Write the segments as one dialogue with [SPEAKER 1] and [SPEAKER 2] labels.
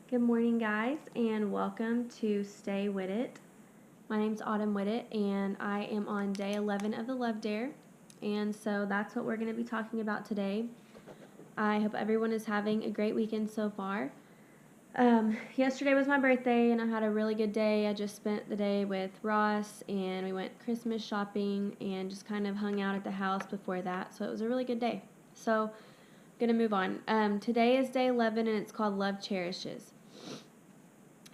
[SPEAKER 1] Good morning, guys, and welcome to Stay Whittet. My name's Autumn Whittet, and I am on day 11 of the Love Dare, and so that's what we're going to be talking about today. I hope everyone is having a great weekend so far. Yesterday was my birthday, and I had a really good day. I just spent the day with Ross, and we went Christmas shopping and just kind of hung out at the house before that, so it was a really good day. So, I'm going to move on. Today is day 11, and it's called Love Cherishes.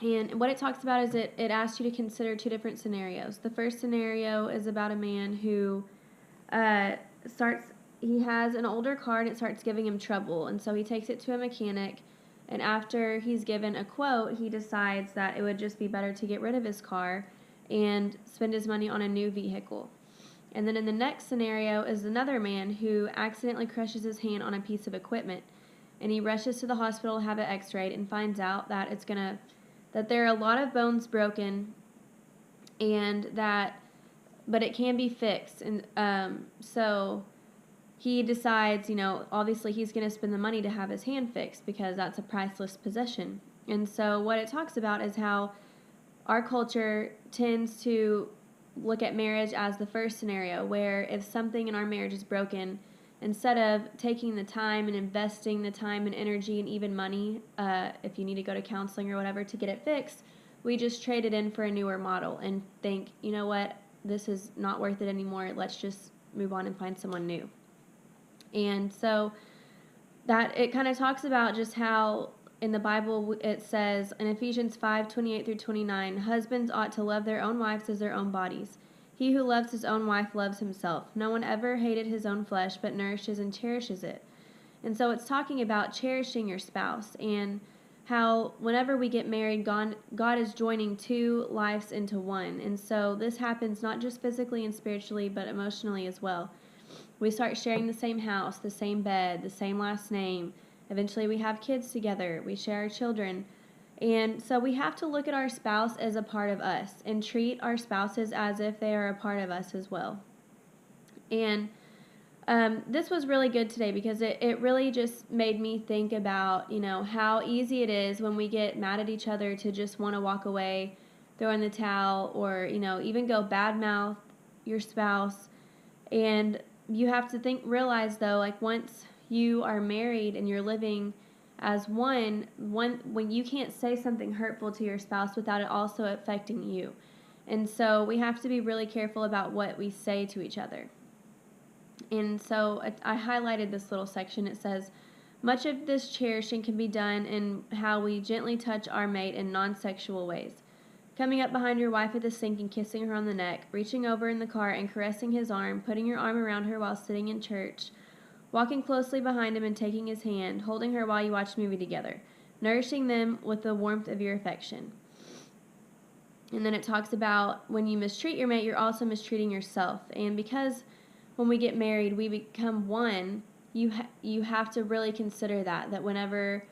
[SPEAKER 1] And what it talks about is it asks you to consider two different scenarios. The first scenario is about a man who uh, he has an older car and it starts giving him trouble. And so he takes it to a mechanic. And after he's given a quote, he decides that it would just be better to get rid of his car and spend his money on a new vehicle. And then in the next scenario is another man who accidentally crushes his hand on a piece of equipment. And he rushes to the hospital to have it x-rayed and finds out that that there are a lot of bones broken and but it can be fixed. And so he decides, obviously he's going to spend the money to have his hand fixed because that's a priceless possession. And so what it talks about is how our culture tends to look at marriage as the first scenario, where if something in our marriage is broken, instead of taking the time and investing the time and energy and even money, if you need to go to counseling or whatever to get it fixed, we just trade it in for a newer model and think, you know what, this is not worth it anymore. Let's just move on and find someone new. And so that it kind of talks about just how in the Bible it says in Ephesians 5:28 through 29, husbands ought to love their own wives as their own bodies. He who loves his own wife loves himself. No one ever hated his own flesh, but nourishes and cherishes it. And so it's talking about cherishing your spouse and how whenever we get married, God is joining two lives into one. And so this happens not just physically and spiritually, but emotionally as well. We start sharing the same house, the same bed, the same last name. Eventually we have kids together. We share our children. And so we have to look at our spouse as a part of us and treat our spouses as if they are a part of us as well. And this was really good today because it really just made me think about, how easy it is when we get mad at each other to just want to walk away, throw in the towel, or, even go badmouth your spouse. And you have to realize though, like once you are married and you're living as one when you can't say something hurtful to your spouse without it also affecting you. And so we have to be really careful about what we say to each other. And so I highlighted this little section. It says, much of this cherishing can be done in how we gently touch our mate in non-sexual ways. Coming up behind your wife at the sink and kissing her on the neck, reaching over in the car and caressing his arm, putting your arm around her while sitting in church, walking closely behind him and taking his hand, holding her while you watch a movie together, nourishing them with the warmth of your affection. And then it talks about when you mistreat your mate, you're also mistreating yourself. And because when we get married, we become one, you have to really consider that whenever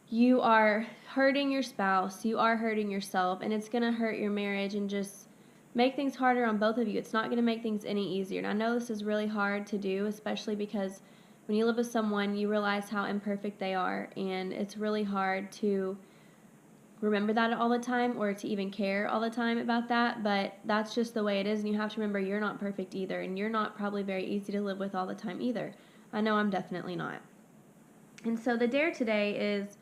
[SPEAKER 1] you are hurting your spouse, you are hurting yourself, and it's going to hurt your marriage and just make things harder on both of you. It's not going to make things any easier. And I know this is really hard to do, especially because when you live with someone, you realize how imperfect they are, and it's really hard to remember that all the time or to even care all the time about that, but that's just the way it is, and you have to remember you're not perfect either, and you're not probably very easy to live with all the time either. I know I'm definitely not. And so the dare today is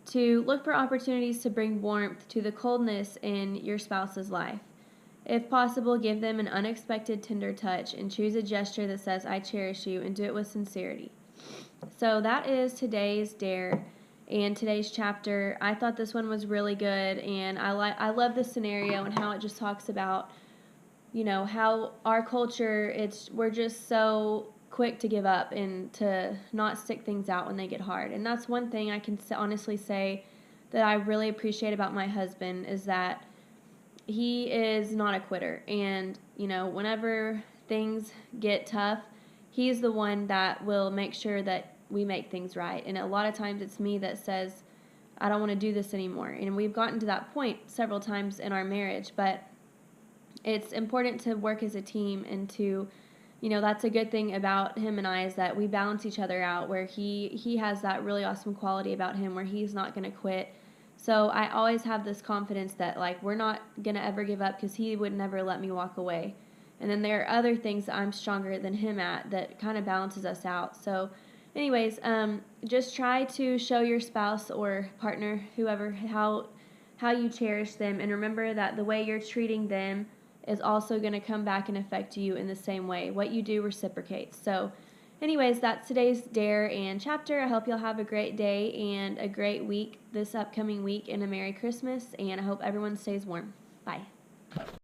[SPEAKER 1] to look for opportunities to bring warmth to the coldness in your spouse's life. If possible, give them an unexpected tender touch and choose a gesture that says, I cherish you, and do it with sincerity. So that is today's dare and today's chapter. I thought this one was really good, and I love this scenario and how it just talks about, how our culture, we're just so quick to give up and to not stick things out when they get hard. And that's one thing I can honestly say that I really appreciate about my husband is that he is not a quitter. And, whenever things get tough, he's the one that will make sure that we make things right. And a lot of times it's me that says, I don't want to do this anymore. And we've gotten to that point several times in our marriage, but it's important to work as a team and to that's a good thing about him and I, is that we balance each other out, where he has that really awesome quality about him where he's not going to quit. So I always have this confidence that, like, we're not going to ever give up, because he would never let me walk away. And then there are other things that I'm stronger than him at that kind of balances us out. So anyways, just try to show your spouse or partner, whoever, how you cherish them, and remember that the way you're treating them is also going to come back and affect you in the same way. What you do reciprocates. So anyways, that's today's dare and chapter. I hope you'll have a great day and a great week this upcoming week, and a Merry Christmas, and I hope everyone stays warm. Bye.